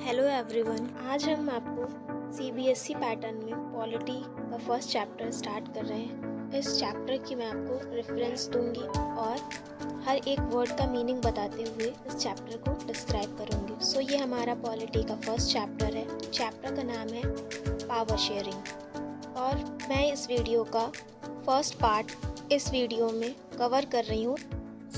Hello everyone. आज हम आपको सीबीएसई पैटर्न में पॉलिटी का फर्स्ट चैप्टर स्टार्ट कर रहे हैं। इस चैप्टर की मैं आपको रेफरेंस दूंगी और हर एक वर्ड का मीनिंग बताते हुए इस चैप्टर को डिस्क्राइब करूंगी। सो ये हमारा पॉलिटी का फर्स्ट चैप्टर है। चैप्टर का नाम है पावर शेयरिंग और मैं इस वीडियो का फर्स्ट पार्ट इस वीडियो में कवर कर रही हूँ।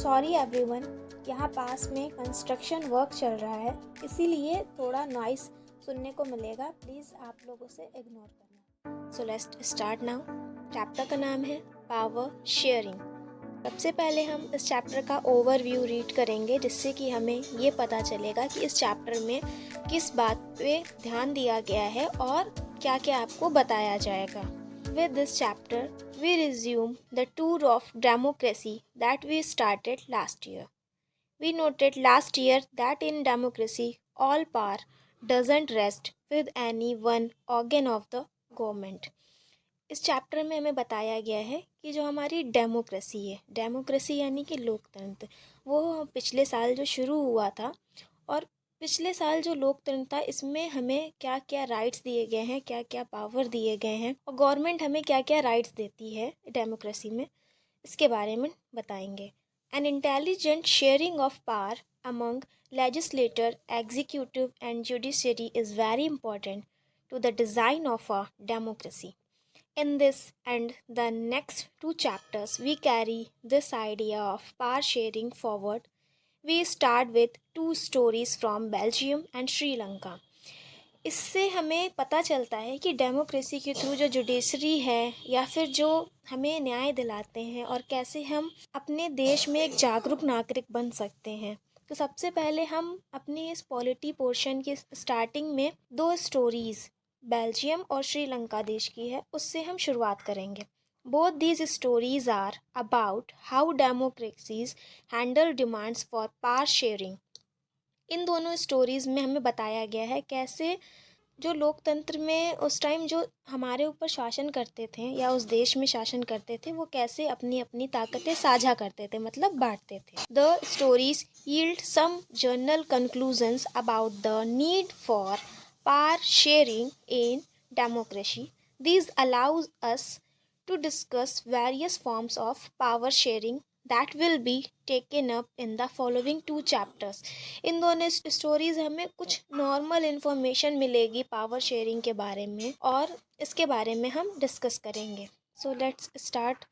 सॉरी एवरीवन, यहाँ पास में कंस्ट्रक्शन वर्क चल रहा है, इसीलिए थोड़ा नॉइस सुनने को मिलेगा। प्लीज़ आप लोग उसे इग्नोर करना। सो लेट्स स्टार्ट नाउ। चैप्टर का नाम है पावर शेयरिंग। सबसे पहले हम इस चैप्टर का ओवरव्यू रीड करेंगे, जिससे कि हमें ये पता चलेगा कि इस चैप्टर में किस बात पे ध्यान दिया गया है और क्या क्या आपको बताया जाएगा। With this chapter, we resume the tour of democracy that we started last year. We noted last year that in democracy, all power doesn't rest with any one organ of the government. इस chapter में हमें बताया गया है कि जो हमारी democracy है, डेमोक्रेसी यानी कि लोकतंत्र, वो पिछले साल जो शुरू हुआ था और पिछले साल जो लोकतंत्र था, इसमें हमें क्या क्या राइट्स दिए गए हैं, क्या क्या पावर दिए गए हैं और गवर्नमेंट हमें क्या क्या राइट्स देती है डेमोक्रेसी में, इसके बारे में बताएंगे। An intelligent sharing of power among legislature, executive and judiciary is very important to the design of a democracy. In this and the next two chapters, we carry this idea of power sharing forward. We start with two stories from Belgium and Sri Lanka. इससे हमें पता चलता है कि democracy के through जो judiciary है या फिर जो हमें न्याय दिलाते हैं और कैसे हम अपने देश में एक जागरूक नागरिक बन सकते हैं। तो सबसे पहले हम अपनी इस पॉलिटी पोर्शन की स्टार्टिंग में दो स्टोरीज बेल्जियम और श्रीलंका देश की है, उससे हम शुरुआत करेंगे। Both these stories are about how democracies handle demands for power sharing. इन दोनों स्टोरीज़ में हमें बताया गया है कैसे जो लोकतंत्र में उस टाइम जो हमारे ऊपर शासन करते थे या उस देश में शासन करते थे, वो कैसे अपनी अपनी ताकतें साझा करते थे, मतलब बांटते थे। The stories yield some general conclusions about the need for power sharing in democracy. These allows us to discuss various forms of power sharing that will be taken up in the following two chapters. इन दोनों stories हमें कुछ normal information मिलेगी power sharing के बारे में और इसके बारे में हम डिस्कस करेंगे। So let's start.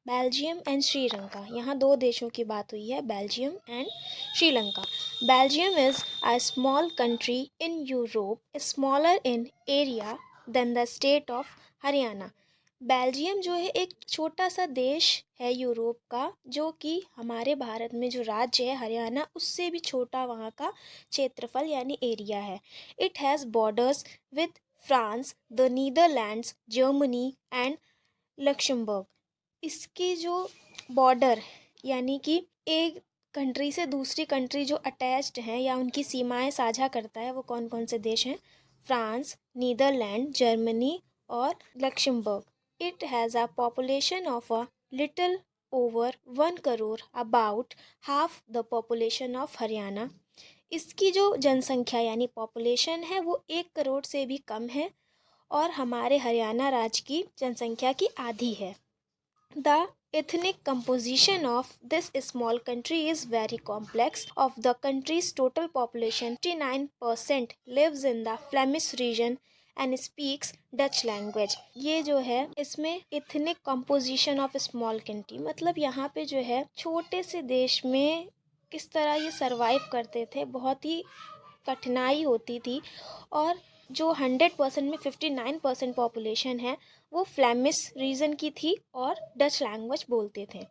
Belgium and Sri Lanka, यहाँ दो देशों की बात हुई है, Belgium and Sri Lanka. Belgium is a small country in Europe, smaller in area than the state of Haryana. Belgium जो है एक छोटा सा देश है यूरोप का, जो कि हमारे भारत में जो राज्य है हरियाणा, उससे भी छोटा वहाँ का क्षेत्रफल यानी एरिया है। It has borders with France, the Netherlands, Germany and Luxembourg. इसकी जो बॉर्डर यानी कि एक कंट्री से दूसरी कंट्री जो अटैच्ड हैं या उनकी सीमाएं साझा करता है, वो कौन कौन से देश हैं? फ्रांस, नीदरलैंड, जर्मनी और Luxembourg. It has a population of a little over 1 crore, about half the population of Haryana. इसकी जो जनसंख्या यानी पॉपुलेशन है वो 1 करोड़ से भी कम है और हमारे हरियाणा राज्य की जनसंख्या की आधी है। The ethnic composition of this small country is very complex. Of the country's total population, 59% lives in the Flemish region and speaks Dutch language. ये जो है इसमें ethnic composition of small country, मतलब यहाँ पे जो है छोटे से देश में किस तरह ये सर्वाइव करते थे, बहुत ही कठिनाई होती थी और जो 100% में 59% पॉपुलेशन है वो फ्लेमिश रीजन की थी और डच लैंग्वेज बोलते थे।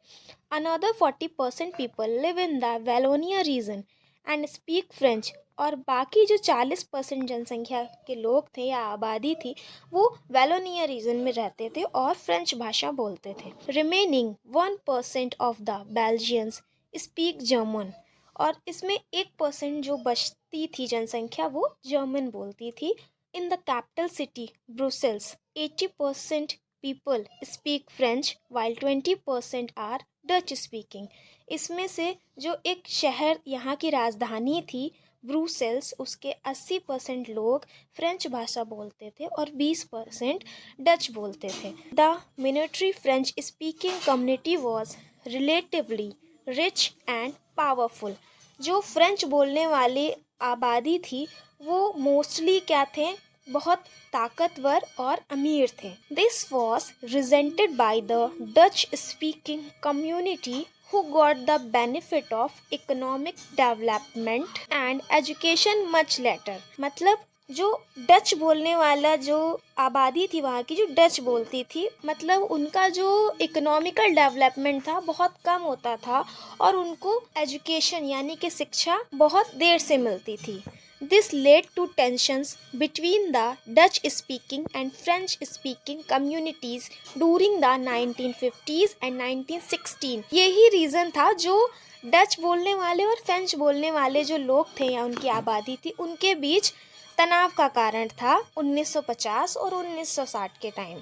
Another 40% people live in the Wallonia region and speak French, और बाकी जो 40% जनसंख्या के लोग थे या आबादी थी वो वेलोनिया रीजन में रहते थे और फ्रेंच भाषा बोलते थे। Remaining 1% of the Belgians speak German, और इसमें 1% जो बचती थी जनसंख्या वो जर्मन बोलती थी। In the capital city Brussels 80% people speak French while 20% are Dutch speaking. इसमें से जो एक शहर यहाँ की राजधानी थी ब्रुसेल्स उसके 80% लोग फ्रेंच भाषा बोलते थे और 20% डच बोलते थे। The military French speaking community was relatively rich and powerful. जो फ्रेंच बोलने वाली आबादी थी वो मोस्टली क्या थे, बहुत ताकतवर और अमीर थे। This was resented by the Dutch speaking community who got the benefit of economic development and education much later। मतलब जो डच बोलने वाला जो आबादी थी वहाँ की, जो डच बोलती थी, मतलब उनका जो इकोनॉमिकल डेवलपमेंट था बहुत कम होता था और उनको एजुकेशन यानी कि शिक्षा बहुत देर से मिलती थी। This led to tensions between the Dutch-speaking and French-speaking communities during the 1950s and 1916। यही रीज़न था जो डच बोलने वाले और फ्रेंच बोलने वाले जो लोग थे या उनकी आबादी थी उनके बीच तनाव का कारण था 1950 और 1960 के time.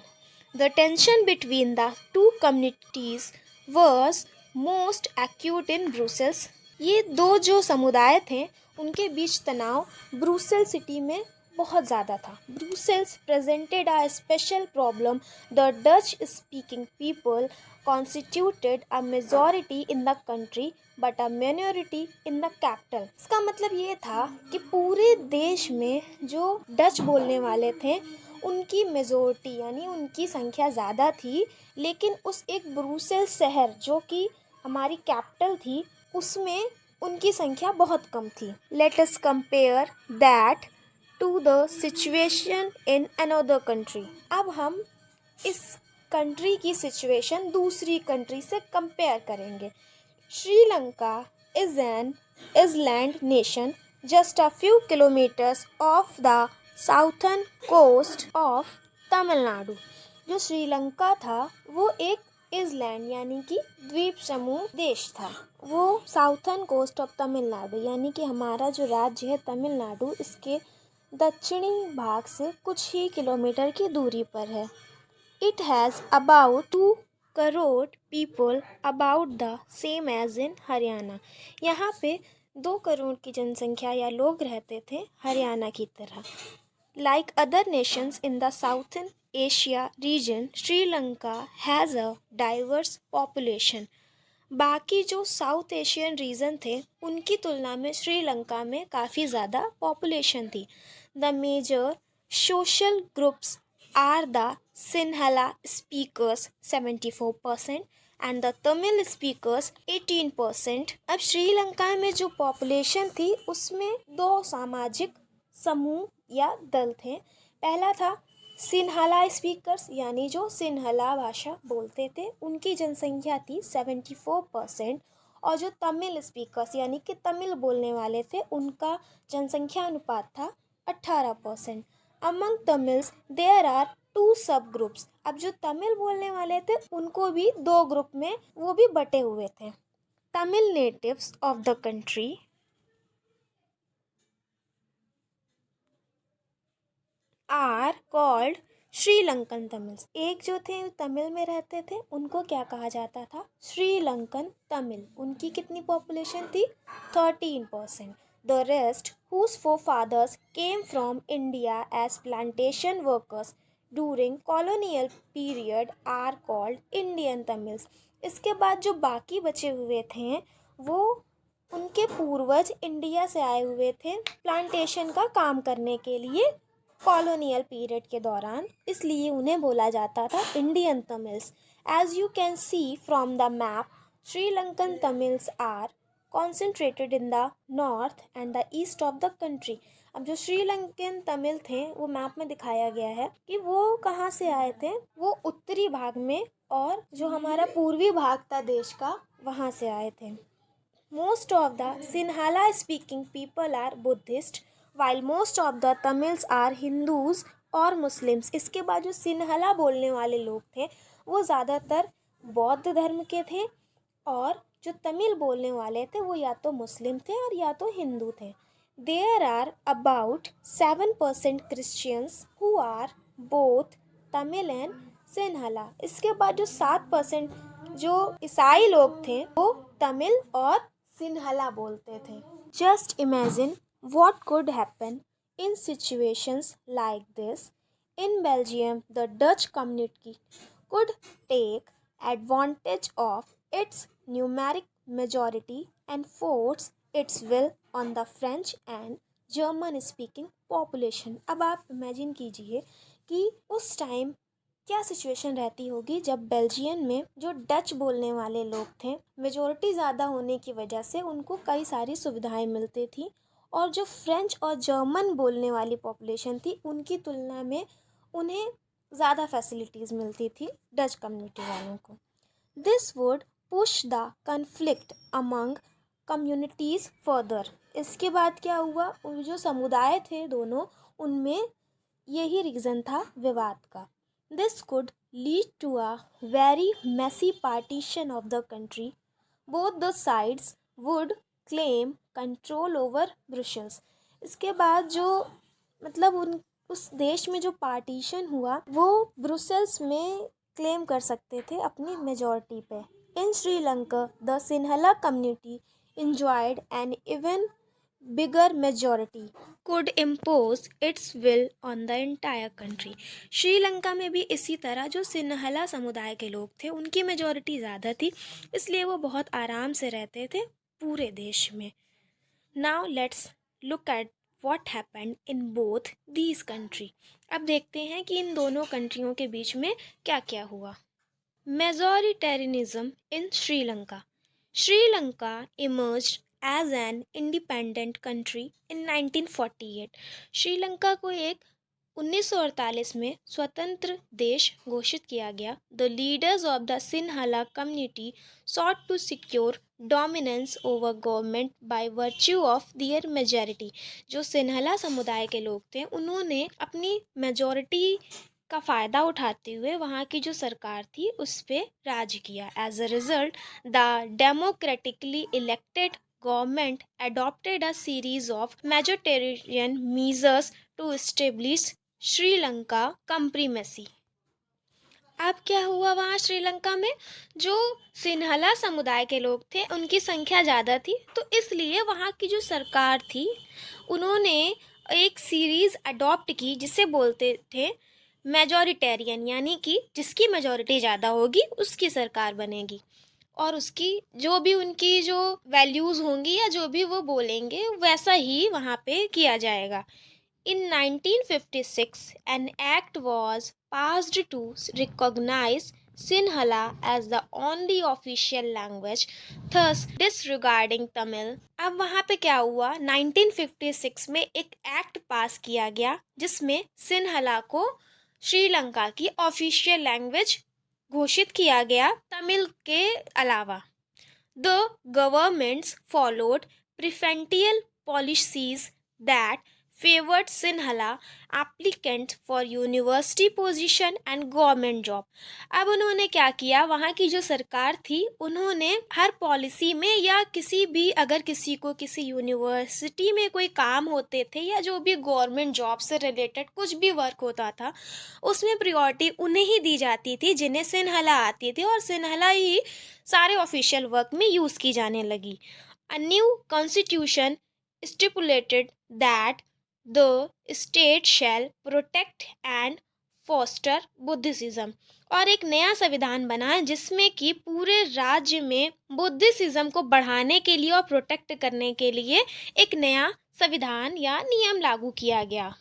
The tension between the two communities was most acute in Brussels। ये दो जो समुदाय थे उनके बीच तनाव ब्रुसेल सिटी में बहुत ज़्यादा था। Brussels presented a special problem. The Dutch speaking people constituted a majority in the country but a minority in the capital. इसका मतलब ये था कि पूरे देश में जो डच बोलने वाले थे उनकी मेजॉरिटी यानी उनकी संख्या ज़्यादा थी, लेकिन उस एक ब्रुसेल शहर जो कि हमारी कैपिटल थी उसमें उनकी संख्या बहुत कम थी। Let us compare that to the situation in another country. अब हम इस कंट्री की सिचुएशन दूसरी कंट्री से कंपेयर करेंगे। Sri Lanka is an island nation just a few kilometers off the southern coast of Tamil Nadu. जो श्रीलंका था वो एक इसलैंड यानी कि द्वीप समूह देश था। वो साउथर्न कोस्ट ऑफ तमिलनाडु यानी कि हमारा जो राज्य है तमिलनाडु इसके दक्षिणी भाग से कुछ ही किलोमीटर की दूरी पर है। It has about 2 crore people, about the same as in Haryana. यहाँ पे 2 करोड़ की जनसंख्या या लोग रहते थे हरियाणा की तरह। Like other nations in the Southern Asia region, Sri Lanka has a diverse population। बाकी जो साउथ एशियन रीजन थे उनकी तुलना में श्रीलंका में काफ़ी ज़्यादा पॉपुलेशन थी। The major social groups are the Sinhala speakers 74% and the Tamil speakers 18%। अब श्रीलंका में जो पॉपुलेशन थी उसमें 2 सामाजिक समूह या दल थे। पहला था सिन्हला स्पीकर्स यानी जो सिन्हला भाषा बोलते थे उनकी जनसंख्या थी 74%, और जो तमिल स्पीकर्स यानी कि तमिल बोलने वाले थे उनका जनसंख्या अनुपात था 18%। अमंग तमिल्स देयर आर 2 सब ग्रुप्स। अब जो तमिल बोलने वाले थे उनको भी 2 ग्रुप में वो भी बटे हुए थे। Tamil natives of the country are called Sri Lankan Tamils. एक जो थे तमिल में रहते थे उनको क्या कहा जाता था, श्रीलंकन तमिल। उनकी कितनी पॉपुलेशन थी, 13%। The rest whose forefathers came from India as plantation workers during colonial period are called Indian Tamils। इसके बाद जो बाकी बचे हुए थे वो उनके पूर्वज इंडिया से आए हुए थे प्लांटेशन का काम करने के लिए कॉलोनियल पीरियड के दौरान, इसलिए उन्हें बोला जाता था Indian Tamils. As you can see from the map, Sri Lankan Tamils are concentrated in the north and the east of the country. अब जो श्रीलंकन तमिल थे वो मैप में दिखाया गया है कि वो कहाँ से आए थे, वो उत्तरी भाग में और जो हमारा पूर्वी भाग था देश का वहाँ से आए थे। Most of the Sinhala speaking people are Buddhist while most of the Tamils are Hindus और मुस्लिम्स। इसके बाद जो सिन्हला बोलने वाले लोग थे वो ज़्यादातर बौद्ध धर्म के थे और जो तमिल बोलने वाले थे वो या तो मुस्लिम थे और या तो हिंदू थे। There are about 7% Christians who are both Tamil and सिन्हला। इसके बाद जो 7% जो ईसाई लोग थे वो तमिल और सिन्हला बोलते थे। Just imagine What could happen in situations like this? In Belgium, the Dutch community could take advantage of its numeric majority and force its will on the French and German speaking population. अब आप imagine कीजिए कि उस time क्या situation रहती होगी जब Belgian में जो डच बोलने वाले लोग थे, मेजोरिटी ज़्यादा होने की वजह से उनको कई सारी सुविधाएं मिलती थी, और जो फ्रेंच और जर्मन बोलने वाली पॉपुलेशन थी उनकी तुलना में उन्हें ज़्यादा फैसिलिटीज़ मिलती थी डच कम्युनिटी वालों को। This would push the conflict among communities further. इसके बाद क्या हुआ, उन जो समुदाय थे दोनों, उनमें यही रीज़न था विवाद का। This could lead to a very messy partition of the country. Both the sides would claim control over Brussels. इसके बाद जो मतलब उस देश में जो पार्टीशन हुआ वो ब्रुसेल्स में क्लेम कर सकते थे अपनी मेजॉरिटी पे। In Sri Lanka the Sinhala community enjoyed an even bigger majority could impose its will on the entire country। Sri Lanka में भी इसी तरह जो सिन्हला समुदाय के लोग थे उनकी मेजॉरिटी ज़्यादा थी, इसलिए वो बहुत आराम से रहते थे पूरे देश में। Now let's look at what happened in both these country. अब देखते हैं कि इन दोनों कंट्रियों के बीच में क्या क्या हुआ। Majoritarianism in Sri Lanka. Sri Lanka emerged as an independent country in 1948। Sri Lanka को एक 1948 में स्वतंत्र देश घोषित किया गया। The leaders of the Sinhala community sought to secure dominance over government by virtue of their majority। जो सिन्हला समुदाय के लोग थे उन्होंने अपनी मेजॉरिटी का फ़ायदा उठाते हुए वहाँ की जो सरकार थी उस पर राज किया। As a result the democratically elected government adopted a series of majoritarian measures to establish Sri Lanka supremacy. अब क्या हुआ, वहाँ श्रीलंका में जो सिन्हला समुदाय के लोग थे उनकी संख्या ज़्यादा थी, तो इसलिए वहाँ की जो सरकार थी उन्होंने एक सीरीज़ अडॉप्ट की जिसे बोलते थे मेजॉरिटेरियन, यानी कि जिसकी मेजॉरिटी ज़्यादा होगी उसकी सरकार बनेगी और उसकी जो भी उनकी जो वैल्यूज़ होंगी या जो भी वो बोलेंगे वैसा ही वहाँ पे किया जाएगा। In 1956, an act was passed to recognize Sinhala as the only official language, thus disregarding Tamil। अब वहाँ पे क्या हुआ, 1956 में एक एक्ट पास किया गया जिसमें सिन्हला को श्रीलंका की ऑफिशियल लैंग्वेज घोषित किया गया तमिल के अलावा। The governments followed preferential policies that favored Sinhala applicants for university position and government job। अब उन्होंने क्या किया, वहाँ की जो सरकार थी उन्होंने हर पॉलिसी में या किसी भी अगर किसी को किसी यूनिवर्सिटी में कोई काम होते थे या जो भी गवर्नमेंट जॉब से रिलेटेड कुछ भी वर्क होता था उसमें प्रायोरिटी उन्हें ही दी जाती थी जिन्हें सिन्हला आती थी और सिन्हला ही सारे ऑफिशियल वर्क में यूज़ की जाने लगी। A new constitution stipulated that the state shall protect and foster Buddhism. और एक नया संविधान बना जिसमें कि पूरे राज्य में बुद्धिज्म को बढ़ाने के लिए और प्रोटेक्ट करने के लिए एक नया संविधान या नियम लागू किया गया।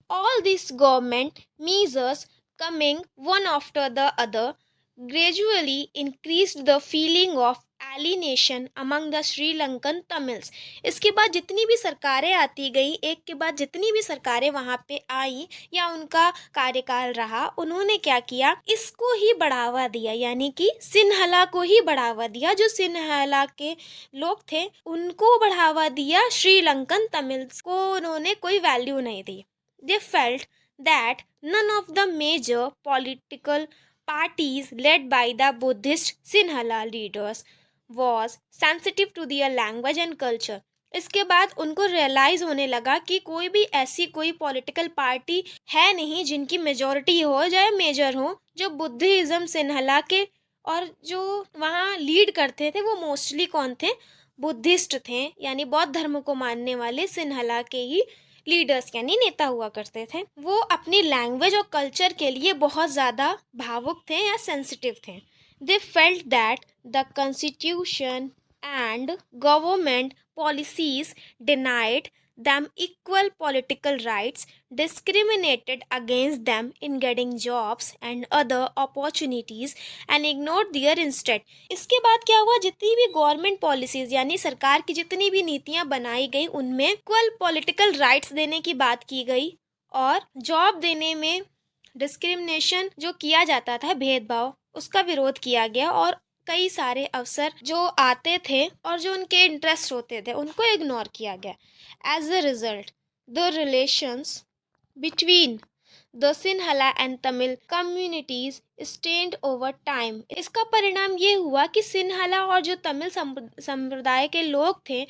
All these government measures coming one after the other gradually increased the feeling of alienation among the Sri Lankan Tamils। इसके बाद जितनी भी सरकारें आती गई, एक के बाद जितनी भी सरकारें वहाँ पे आई या उनका कार्यकाल रहा, उन्होंने क्या किया, इसको ही बढ़ावा दिया, यानी कि सिन्हला को ही बढ़ावा दिया। जो सिन्हला के लोग थे उनको बढ़ावा दिया, श्रीलंकन तमिल्स को उन्होंने कोई वैल्यू नहीं दी। They felt that none of the major political parties led by the Buddhist Sinhala leaders was sensitive to their language and culture। इसके बाद उनको रियलाइज होने लगा कि कोई भी ऐसी कोई पॉलिटिकल पार्टी है नहीं जिनकी मेजॉरिटी हो जाए मेजर हो जो बुद्धिज्म सिन्हला के, और जो वहाँ लीड करते थे वो मोस्टली कौन थे, बुद्धिस्ट थे, यानी बौद्ध धर्म को मानने वाले सिन्हला के ही लीडर्स यानी नेता हुआ करते थे। वो अपनी लैंग्वेज और कल्चर के लिए बहुत ज़्यादा भावुक थे या सेंसिटिव थे। They felt that the constitution and government policies denied them equal political rights, discriminated against them in getting jobs and other opportunities and ignored their instead। इसके बाद क्या हुआ, जितनी भी गवर्नमेंट पॉलिसीज यानी सरकार की जितनी भी नीतियां बनाई गई उनमें इक्वल पॉलिटिकल राइट्स देने की बात की गई और जॉब देने में डिस्क्रिमिनेशन जो किया जाता था, भेदभाव, उसका विरोध किया गया और कई सारे अवसर जो आते थे और जो उनके इंटरेस्ट होते थे उनको इग्नोर किया गया। As a result, the relations between the Sinhala and Tamil communities strained over time। इसका परिणाम ये हुआ कि सिन्हाला और जो तमिल संप्रदाय के लोग थे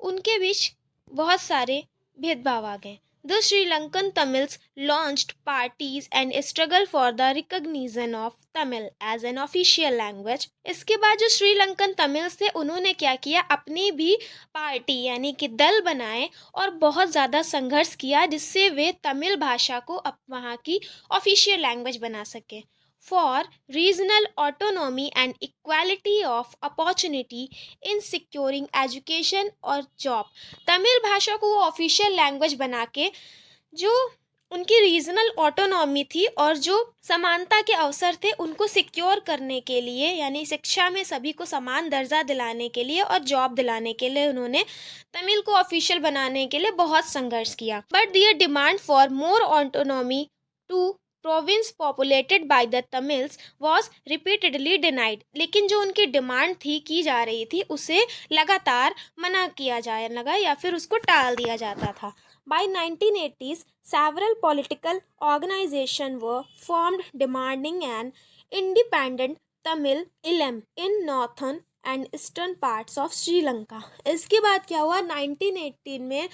उनके बीच बहुत सारे भेदभाव आ गए। The Sri Lankan Tamils launched parties and struggled for the recognition of Tamil as an official language। इसके बाद जो श्रीलंकन तमिल्स थे उन्होंने क्या किया, अपनी भी पार्टी यानी कि दल बनाए और बहुत ज़्यादा संघर्ष किया जिससे वे तमिल भाषा को वहाँ की ऑफिशियल लैंग्वेज बना सके। For regional autonomy and equality of opportunity in securing education और जॉब। तमिल भाषा को वो ऑफिशियल लैंग्वेज बना के जो उनकी रीजनल ऑटोनॉमी थी और जो समानता के अवसर थे उनको सिक्योर करने के लिए, यानी शिक्षा में सभी को समान दर्जा दिलाने के लिए और जॉब दिलाने के लिए उन्होंने तमिल को ऑफिशियल बनाने के लिए बहुत संघर्ष किया। But their demand for more autonomy to province populated by the Tamils was repeatedly denied. लेकिन जो उनकी डिमांड थी की जा रही थी उसे लगातार मना किया जाने लगा या फिर उसको टाल दिया जाता था। By 1980s, several political organizations were formed demanding an independent Tamil Eelam in northern and eastern parts of Sri Lanka। इसके बाद क्या हुआ, 1918 में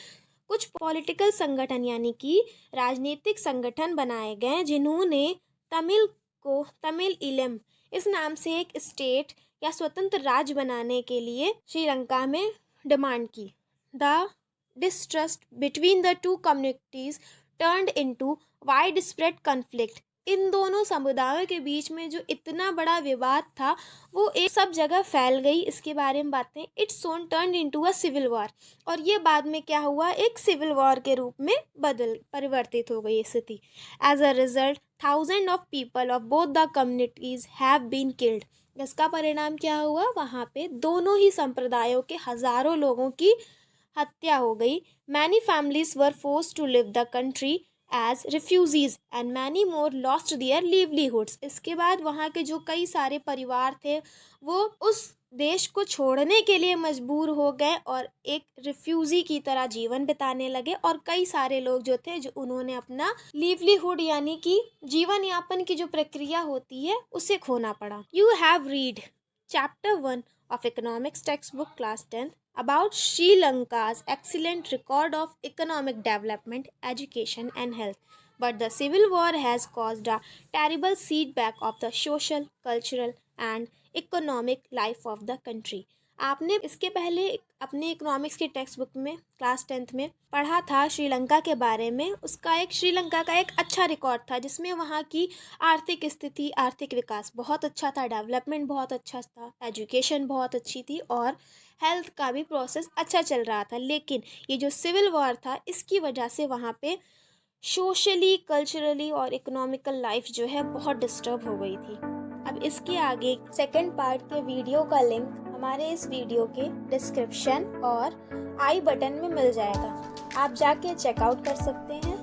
कुछ पॉलिटिकल संगठन यानी कि राजनीतिक संगठन बनाए गए जिन्होंने तमिल को तमिल ईलम इस नाम से एक स्टेट या स्वतंत्र राज्य बनाने के लिए श्रीलंका में डिमांड की। The distrust between the two communities turned into widespread conflict। इन दोनों समुदायों के बीच में जो इतना बड़ा विवाद था वो एक सब जगह फैल गई। इसके बारे में बातें it soon turn into a civil war, और ये बाद में क्या हुआ, एक सिविल वॉर के रूप में परिवर्तित हो गई स्थिति। As a result thousand of people of both the communities have been killed. इसका परिणाम क्या हुआ, वहाँ पे दोनों ही संप्रदायों के हजारों लोगों की हत्या हो गई। Many families were forced to leave the country as refugees and many more lost their livelihoods. इसके बाद वहाँ के जो कई सारे परिवार थे वो उस देश को छोड़ने के लिए मजबूर हो गए और एक रिफ्यूजी की तरह जीवन बिताने लगे, और कई सारे लोग जो थे जो उन्होंने अपना लिवलीहुड यानी कि जीवन यापन की जो प्रक्रिया होती है उसे खोना पड़ा। You have read chapter 1 of economics textbook class 10th about Sri Lanka's excellent record of economic development, education and health, but the civil war has caused a terrible setback of the social, cultural and economic life of the country। आपने इसके पहले अपने economics की text book में class 10th में पढ़ा था श्रीलंका के बारे में। उसका एक श्रीलंका का एक अच्छा रिकॉर्ड था जिसमें वहाँ की आर्थिक स्थिति, आर्थिक विकास बहुत अच्छा था, डेवलपमेंट बहुत अच्छा था, एजुकेशन बहुत अच्छी थी और हेल्थ का भी प्रोसेस अच्छा चल रहा था। लेकिन ये जो सिविल वॉर था इसकी वजह से वहाँ पे सोशली, कल्चरली और इकोनॉमिकल लाइफ जो है बहुत डिस्टर्ब हो गई थी। अब इसके आगे सेकंड पार्ट के वीडियो का लिंक हमारे इस वीडियो के डिस्क्रिप्शन और आई बटन में मिल जाएगा, आप जाके चेकआउट कर सकते हैं।